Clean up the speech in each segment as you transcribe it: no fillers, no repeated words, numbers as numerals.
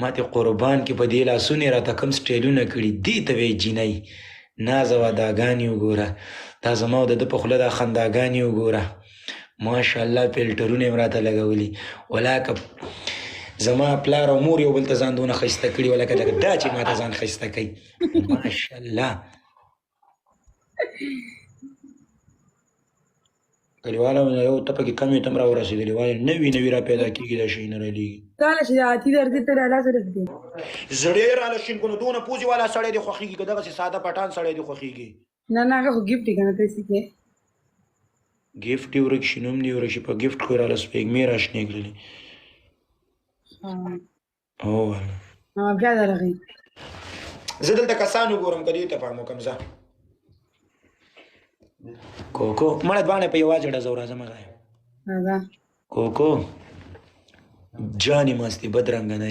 ما ته قربان کې په دې لاسونې راته کوم سټایلونه کړي دې ته وایي جینۍ ناز او اداګانې وګوره دا زما او د ده په خوله دا خنداګانې وګوره ماشاءالله فلټرونه یې راته لګولي ولاکه زما پلار او مور یو بل ته ځان دونه ښایسته کړي ولکه دا چې ما ته ځان ښایسته کوي ماشاءالله کلیواله یو ته پکې کم یې تم راورسېدلې وایي نوي را پیدا کېږي دا شی نه رالیږي تاله چې د اتي دردي ته لاس رسېدي زړې راله شین کو نو دونه پوزې والا سړی دې خوښېږي که دغسې ساده پټان سړی دې خوښېږي نه نه هغه خو ګفټ یې که نه پیسې کې ګفټ یې ورک شي نوم دې ورک شي په ګفټ خو یې راله سپېږمې راشنې کړلې هو بیا درغی زه دلته کسانو ګورم که دې ته پام وکړم زه کوکو مړه دواړه په یوه جړه زه ورځم غایم کوکو جانې مستې بدرنګه نه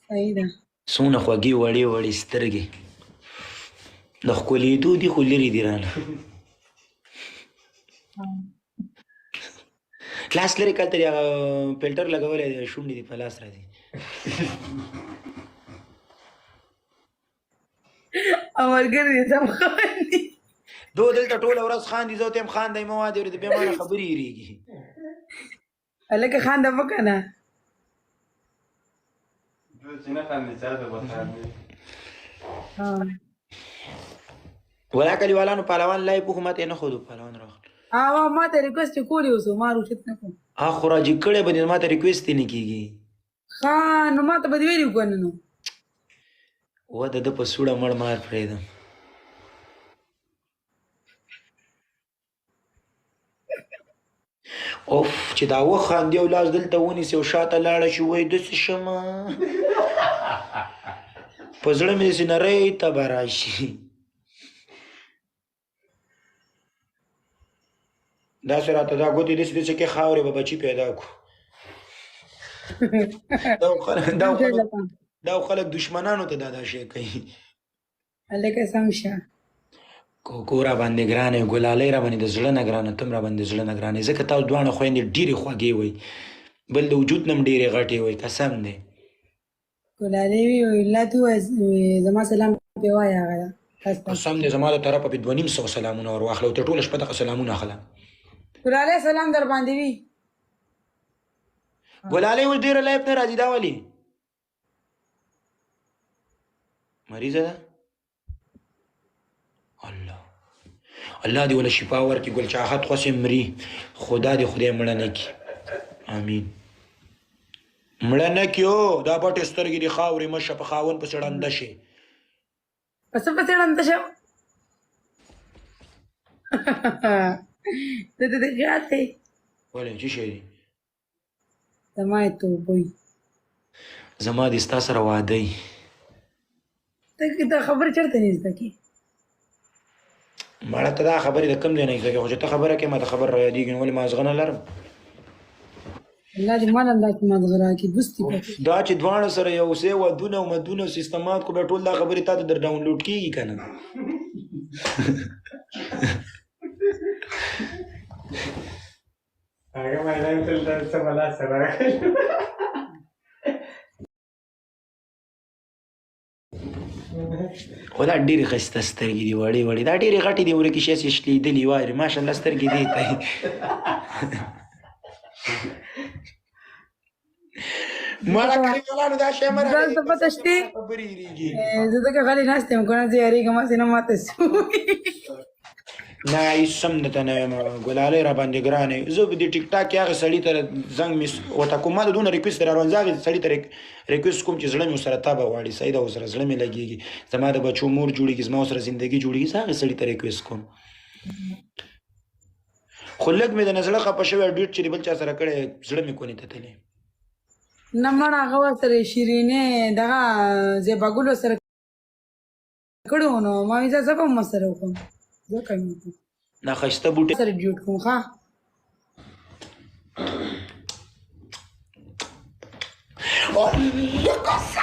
صحیح ده څومره خوږې وړې وړې سترګې د ښکلېدو دي خو لرې دي رانه لاس لرې کلته دې هغه فلټر لګولی دی شونډې دې په لاس راځي ملګري دې سم خاندي دو دلته ټوله ورځ خاندي زه ورته یم خاندی مه وادې ورې د بې معنه خبرې هېرېږي هلکه خانده مه که نه ولا کلیوالانو پهلوان لای پوخ ماته یې نه ښودو پهلوان راغلو ما ته ریکوست یې کولی اوس ما روشت نه کوم خو راجګ کړی به دې ما ته ریکویسټ یې نه کېږي ښه نو ما ته به دې ویلي که نه نو و د ده په سوړه مړ مار پرېږدم اوف چې دا وخاندي او لاس دلته ونیسي او شاته لاړه شي وایي داسې شمه په زړه مې داسې نری تبه راشي داسې راته دا ګوتې داسې داسې کې خاورې به بچي پیدا کړو دا خلک دشمنانو ته دا شی کوي هلکه سم شه کوکو را باندې ګرانې ګلالۍ را باندې د زړه نه ګرانه تم را باندې زړه نه ګرانې ځکه تاسو دواړه خویندې ډېرې خوږې وئ بل د وجود نه هم ډېرې غټې وئ قسم دی ګلالۍ وي الله ته ووایه زما سلام پرې وایه هغه ده قسم دی زما د طرفه پې 2500 سلامونه ور واخله او ته ټوله شپه دغه سلامونه اخله ګلالۍ سلام در باندې وي ګلالۍ اوس ډېره لایف نه راځي دا ولې مریضه ده الله دې وله شفا ورکړي ګل چاحت خوسې مري خدا دې خدای مړه نه کړي امین مړه نه کړي او دا پټې سترګې دې خاورې مه شه په خاوند پسې ړنده شي په څه پسې ړنده شم ته د دې خیال دی ولې څه شی دی زما یې توبوي زما دې ستا سره واده یي ته دا خبرې چېرته نه زده کړې مړه ته دا خبرې د کوم ځای نه زده کړې خو چې ته خبره کوې ما ته خبر را یادېږي نو ولې ما زغه نه لرم الله دې مال الله کې مازغه راکړي دوستي پکې دا چې دواړه سره یو څه ودونه او مدونه او سیستمات خو بیا ټول دا خبرې تا ته در ډاونلوډ کېږي که نه هغه میدان تل څه بلا سره خو دا ډېرې ښایسته سترګې دي وړې وړې دا ډېرې غټې دي ورکې شیاسې شلیدلې وارې ماشاءالله سترګې دې ته مړه کلیوالانو دا شی مه ځان ته پته شتې خبرې هېرېږي زه ځکه غلې ناست یم که نه زه یارېږم هسې نه ماته نه هېڅ هم درته نه یم ګلالۍ را باندې ګرانې زه په دې ټیک ټاک کې هغه سړي ته زنګ مې ورته کوم ما ته دونه ریکویسټ را روان زه هغې سړي ته ریکویسټ کوم چې زړه مې ورسره تبه غواړي صحیح ده ورسره زړه مې لګېږي زما د بچو مور جوړېږي زما ورسره زندګي جوړېږي زه هغې سړي ته ریکویسټ کوم خو لږ مې د نه زړه خفه شوی ډېر چې د بل چا سره کړی زړه مې کونې ته تللی نه مړه هغه ورسره شیرینې دغه زیباګل ورسره کړی و نو ما وایي زه کوم ورسره وکړم ځکه مې وکړم دا ښایسته بوټي سره جوړ کړم ښه قسم